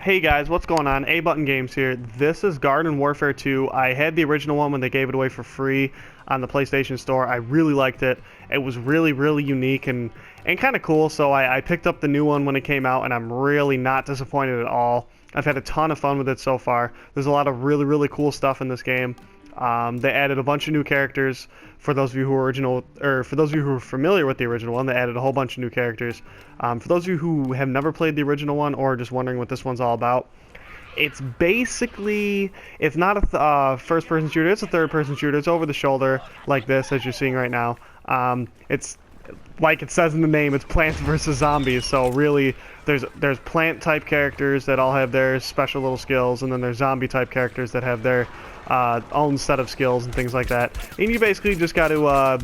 Hey guys, what's going on? A Button Games here. This is Garden Warfare 2. I had the original one when they gave it away for free on the PlayStation Store. I really liked it. It was really unique and kind of cool, so I picked up the new one when it came out, and I'm really not disappointed at all. I've had a ton of fun with it so far. There's a lot of really cool stuff in this game. They added a bunch of new characters. For those of you who are familiar with the original one, they added a whole bunch of new characters. For those of you who have never played the original one or just wondering what this one's all about, it's basically, it's not a first-person shooter, it's a third-person shooter. It's over the shoulder like this, as you're seeing right now. It's like it says in the name, it's Plants vs. Zombies. So really, there's plant-type characters that all have their special little skills, and then there's zombie-type characters that have their own set of skills and things like that. And you basically just got to,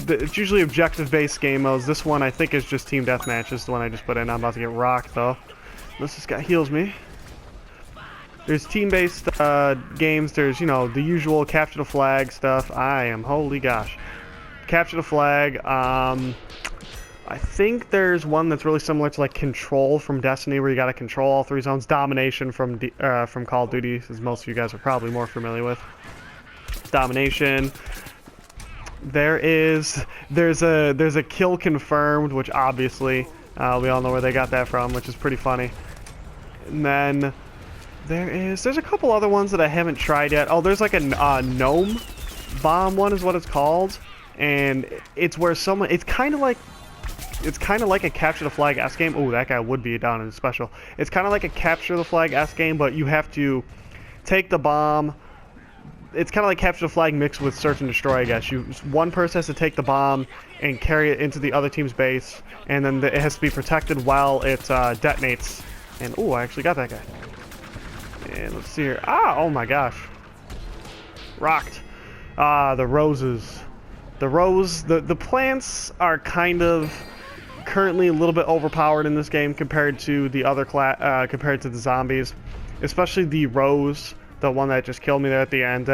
it's usually objective-based game modes. This one I think is just team deathmatch. This is the one I just put in. I'm about to get rocked though. This guy heals me. There's team-based games. There's, you know, the usual capture the flag stuff. Holy gosh. Capture the flag. I think there's one that's really similar to like Control from Destiny, where you got to control all three zones. Domination from Call of Duty, as most of you guys are probably more familiar with. Domination. There's a kill confirmed, which obviously we all know where they got that from, which is pretty funny. And then there's a couple other ones that I haven't tried yet. Oh, there's like a gnome bomb one is what it's called, and it's where someone, it's kind of like a capture the flag S game. Oh, that guy would be down in special. It's kind of like a capture the flag S game, but you have to take the bomb. It's kind of like capture the flag mixed with search and destroy, I guess. One person has to take the bomb and carry it into the other team's base, and then it has to be protected while it detonates. And oh, I actually got that guy. And let's see here. Oh my gosh. Rocked. The roses. The plants are kind of currently a little bit overpowered in this game compared to the other compared to the zombies, especially the rose, the one that just killed me there at the end.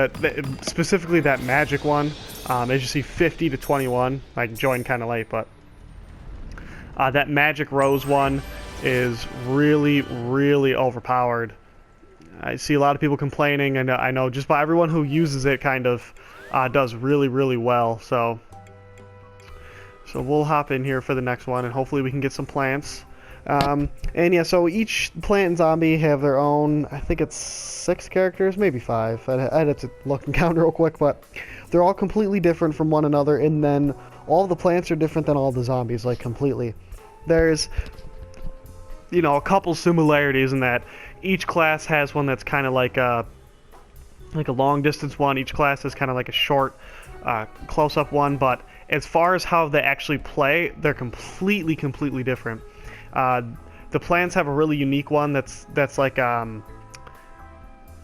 Specifically that magic one. As you see, 50 to 21. I joined kind of late, but that magic rose one is really overpowered. I see a lot of people complaining, and I know just about everyone who uses it kind of does really well. So we'll hop in here for the next one, and hopefully we can get some plants. And yeah, so each plant and zombie have their own, I think it's 6 characters, maybe 5. I'd have to look and count real quick, but they're all completely different from one another, and then all the plants are different than all the zombies, like completely. There's, you know, a couple similarities in that each class has one that's kind of like a long distance one. Each class is kind of like a short close-up one, but as far as how they actually play, they're completely different. The plants have a really unique one that's like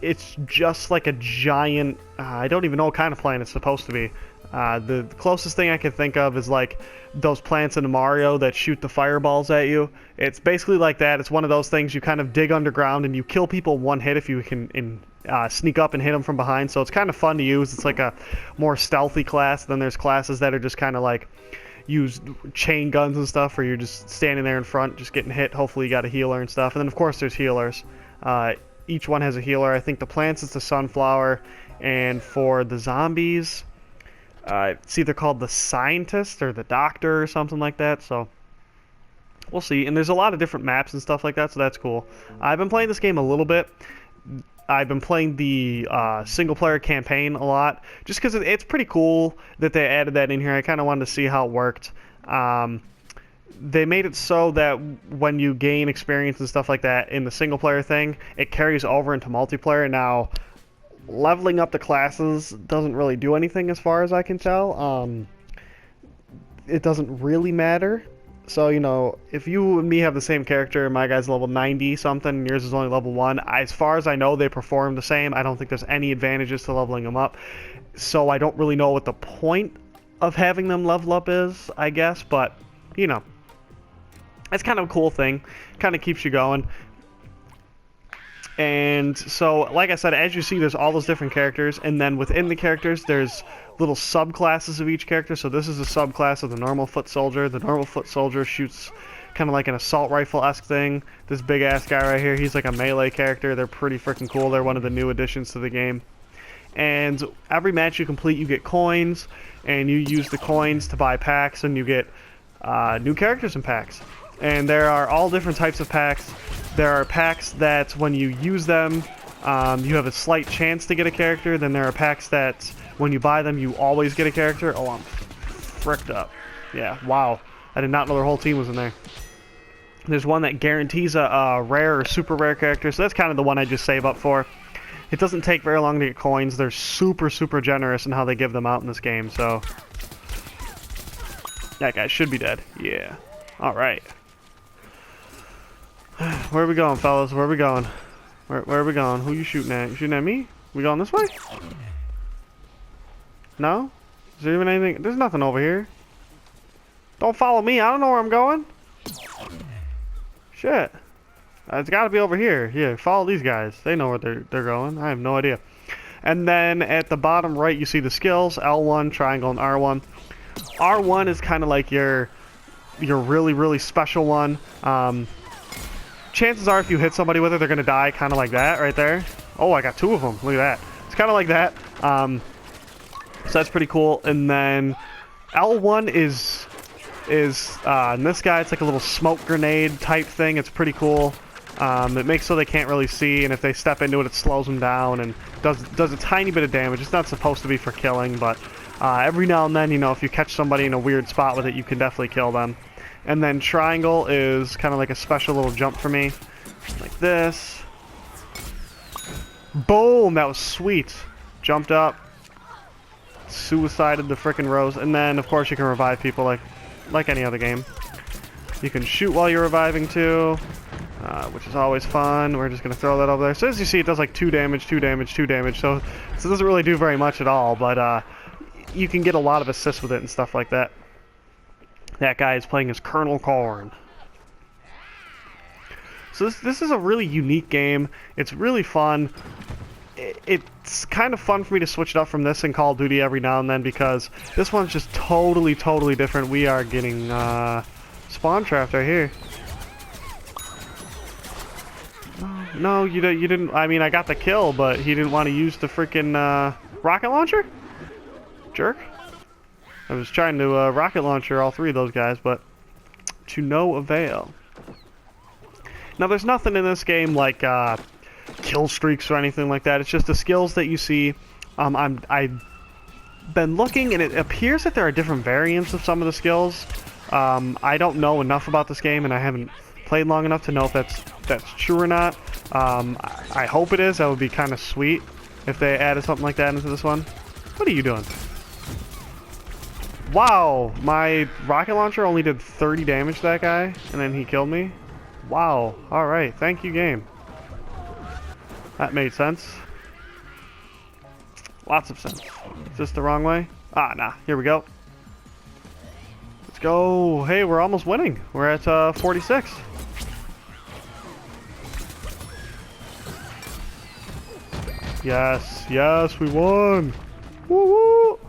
it's just like a giant, I don't even know what kind of plant it's supposed to be. The closest thing I can think of is like those plants in Mario that shoot the fireballs at you. It's basically like that. It's one of those things you kind of dig underground and you kill people one hit if you can sneak up and hit them from behind. So it's kind of fun to use. It's like a more stealthy class. Then there's classes that are just kind of like use chain guns and stuff, where you're just standing there in front just getting hit. Hopefully you got a healer and stuff. And then of course there's healers. Each one has a healer. I think the plants is the sunflower, and for the zombies, it's either called the scientist or the doctor or something like that. So we'll see. And there's a lot of different maps and stuff like that, so that's cool. I've been playing this game a little bit. I've been playing the single-player campaign a lot, just because it's pretty cool that they added that in here. I kind of wanted to see how it worked. They made it so that when you gain experience and stuff like that in the single-player thing, it carries over into multiplayer. Now, leveling up the classes doesn't really do anything as far as I can tell. It doesn't really matter. So, you know, if you and me have the same character, my guy's level 90 something, and yours is only level 1, as far as I know, they perform the same. I don't think there's any advantages to leveling them up. So I don't really know what the point of having them level up is, I guess, but, you know, it's kind of a cool thing. Kind of keeps you going. And so, like I said, as you see, there's all those different characters, and then within the characters, there's little subclasses of each character. So this is a subclass of the normal foot soldier. The normal foot soldier shoots kind of like an assault rifle-esque thing. This big-ass guy right here, he's like a melee character. They're pretty freaking cool. They're one of the new additions to the game. And every match you complete, you get coins, and you use the coins to buy packs, and you get new characters in packs. And there are all different types of packs. There are packs that when you use them, you have a slight chance to get a character. Then there are packs that when you buy them, you always get a character. Oh, I'm fricked up. Yeah, wow. I did not know their whole team was in there. There's one that guarantees a rare or super rare character, so that's kind of the one I just save up for. It doesn't take very long to get coins. They're super, super generous in how they give them out in this game, so... That guy should be dead. Yeah. Alright. Where are we going, fellas? Where are we going? Where are we going? Who you shooting at? You shooting at me? We going this way? No? Is there even anything? There's nothing over here. Don't follow me. I don't know where I'm going. Shit. It's got to be over here. Yeah, follow these guys. They know where they're going. I have no idea. And then at the bottom right, you see the skills. L1, triangle, and R1. R1 is kind of like your really, really special one. Chances are if you hit somebody with it, they're going to die kind of like that right there. Oh, I got two of them. Look at that. It's kind of like that. So that's pretty cool. And then L1 is and this guy, it's like a little smoke grenade type thing. It's pretty cool. It makes so they can't really see, and if they step into it, it slows them down and does a tiny bit of damage. It's not supposed to be for killing, but every now and then, you know, if you catch somebody in a weird spot with it, you can definitely kill them. And then triangle is kind of like a special little jump for me, like this. Boom! That was sweet. Jumped up, suicided the frickin' Rose, and then of course you can revive people like any other game. You can shoot while you're reviving too, which is always fun. We're just gonna throw that over there. So as you see, it does like 2 damage, 2 damage, 2 damage. So it doesn't really do very much at all, but you can get a lot of assists with it and stuff like that. That guy is playing as Colonel Corn. So this is a really unique game. It's really fun. It's kind of fun for me to switch it up from this and Call of Duty every now and then, because this one's just totally different. We are getting spawn trapped right here. No, you didn't. I mean, I got the kill, but he didn't want to use the freaking rocket launcher? Jerk. I was trying to rocket launcher all 3 of those guys, but to no avail. Now, there's nothing in this game like kill streaks or anything like that. It's just the skills that you see. I've been looking, and it appears that there are different variants of some of the skills. I don't know enough about this game, and I haven't played long enough to know if that's true or not. I hope it is. That would be kind of sweet if they added something like that into this one. What are you doing? Wow, my rocket launcher only did 30 damage to that guy, and then he killed me. Wow, alright, thank you, game. That made sense. Lots of sense. Is this the wrong way? Ah, nah, here we go. Let's go. Hey, we're almost winning. We're at 46. Yes, yes, we won. Woo woo.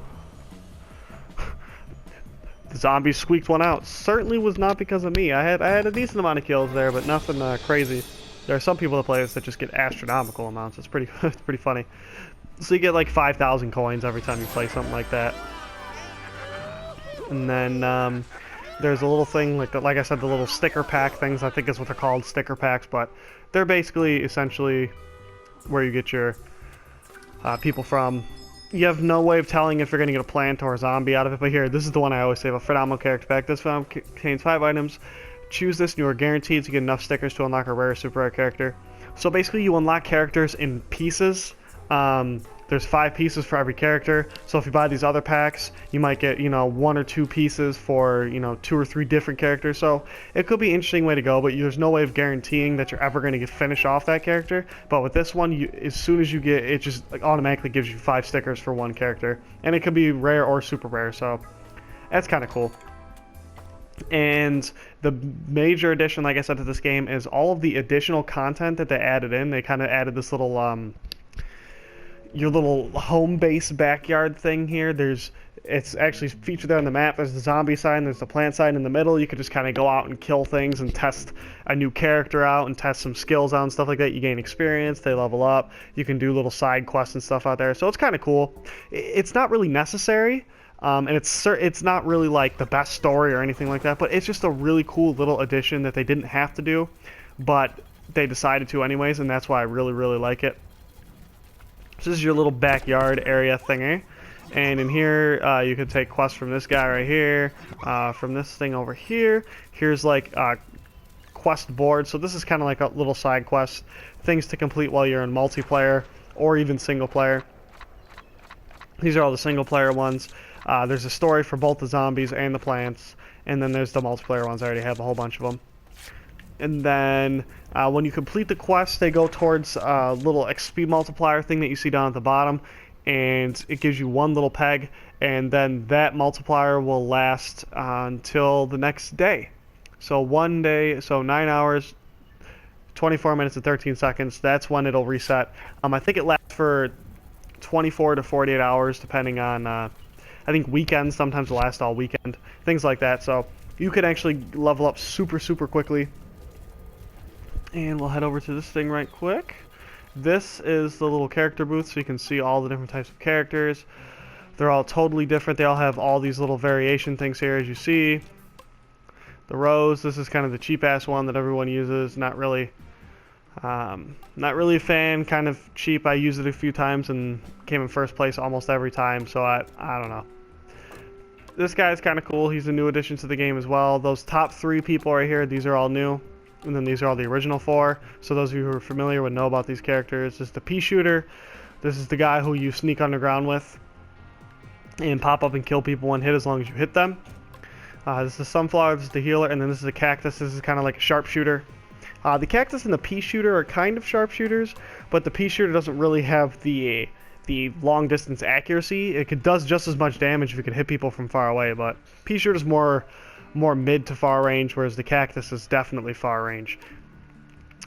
The zombie squeaked one out. Certainly was not because of me. I had a decent amount of kills there, but nothing crazy. There are some people that play this that just get astronomical amounts. It's pretty funny. So you get like 5,000 coins every time you play something like that. And then there's a little thing like I said, the little sticker pack things. I think is what they're called, sticker packs. But they're basically essentially where you get your people from. You have no way of telling if you're going to get a plant or a zombie out of it, but here, this is the one I always save, a phenomenal character pack. This film contains 5 items. Choose this and you are guaranteed to get enough stickers to unlock a rare or super rare character. So basically you unlock characters in pieces. There's 5 pieces for every character. So if you buy these other packs, you might get, 1 or 2 pieces for, 2 or 3 different characters. So it could be an interesting way to go, but there's no way of guaranteeing that you're ever going to finish off that character. But with this one, as soon as you get it, just automatically gives you 5 stickers for 1 character. And it could be rare or super rare, so that's kind of cool. And the major addition, like I said, to this game is all of the additional content that they added in. They kind of added this little your little home base backyard thing here. It's actually featured there on the map. There's the zombie sign, there's the plant sign in the middle. You could just kind of go out and kill things and test a new character out and test some skills out and stuff like that. You gain experience, they level up. You can do little side quests and stuff out there. So it's kind of cool. It's not really necessary. And it's not really like the best story or anything like that, but it's just a really cool little addition that they didn't have to do, but they decided to anyways, and that's why I really, really like it. So this is your little backyard area thingy. And in here, you can take quests from this guy right here, from this thing over here. Here's like quest board. So this is kind of like a little side quest, things to complete while you're in multiplayer or even single player. These are all the single player ones. There's a story for both the zombies and the plants, and then there's the multiplayer ones. I already have a whole bunch of them. And then when you complete the quest, they go towards a little XP multiplier thing that you see down at the bottom, and it gives you one little peg, and then that multiplier will last until the next day. So 1 day, so 9 hours, 24 minutes and 13 seconds, that's when it'll reset. I think it lasts for 24 to 48 hours, depending on, I think weekends sometimes will last all weekend, things like that. So you can actually level up super, super quickly. And we'll head over to this thing right quick. This is the little character booth, so you can see all the different types of characters. They're all totally different. They all have all these little variation things here, as you see. The rose, this is kind of the cheap-ass one that everyone uses. Not really a fan, kind of cheap. I used it a few times and came in first place almost every time, so I don't know. This guy's kind of cool. He's a new addition to the game as well. Those top 3 people right here, these are all new. And then these are all the original 4. So those of you who are familiar would know about these characters. This is the pea shooter. This is the guy who you sneak underground with and pop up and kill people one hit as long as you hit them. This is the sunflower. This is the healer. And then this is the cactus. This is kind of like a sharpshooter. The cactus and the pea shooter are kind of sharpshooters, but the pea shooter doesn't really have the long distance accuracy. It does just as much damage if it could hit people from far away, but pea shooter is more mid to far range, whereas the cactus is definitely far range.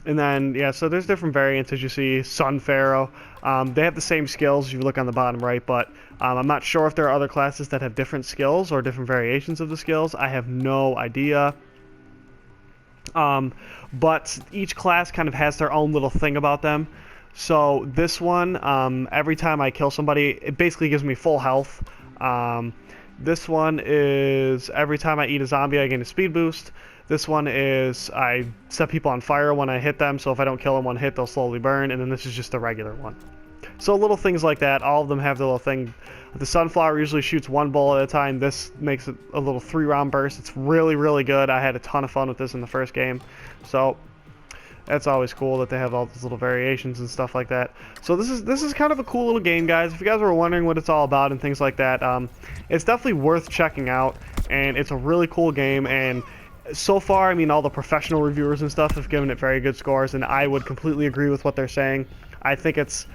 And then, yeah, so there's different variants, as you see. Sun Pharaoh. They have the same skills if you look on the bottom right, but I'm not sure if there are other classes that have different skills or different variations of the skills. I have no idea. But each class kind of has their own little thing about them. So this one, every time I kill somebody, it basically gives me full health. This one is every time I eat a zombie, I gain a speed boost. This one is I set people on fire when I hit them, so if I don't kill them one hit, they'll slowly burn. And then this is just the regular one. So little things like that. All of them have their little thing. The sunflower usually shoots 1 bullet at a time. This makes it a little 3-round burst. It's really, really good. I had a ton of fun with this in the first game. So that's always cool that they have all these little variations and stuff like that. So this is kind of a cool little game, guys. If you guys were wondering what it's all about and things like that, it's definitely worth checking out, and it's a really cool game. And so far, I mean, all the professional reviewers and stuff have given it very good scores, and I would completely agree with what they're saying. I think it's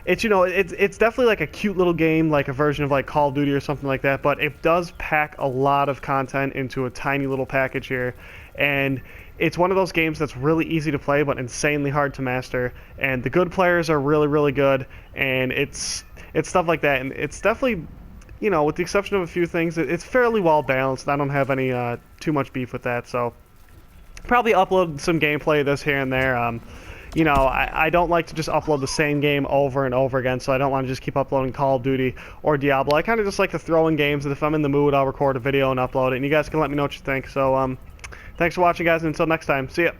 you know, it's definitely like a cute little game, like a version of like Call of Duty or something like that, but it does pack a lot of content into a tiny little package here. And it's one of those games that's really easy to play but insanely hard to master, and the good players are really, really good, and it's stuff like that. And it's definitely, you know, with the exception of a few things, it's fairly well balanced. I don't have any too much beef with that, so probably upload some gameplay of this here and there. You know, I don't like to just upload the same game over and over again, so I don't want to just keep uploading Call of Duty or Diablo. I kind of just like to throw in games, and if I'm in the mood, I'll record a video and upload it, and you guys can let me know what you think. So, thanks for watching, guys, and until next time, see ya.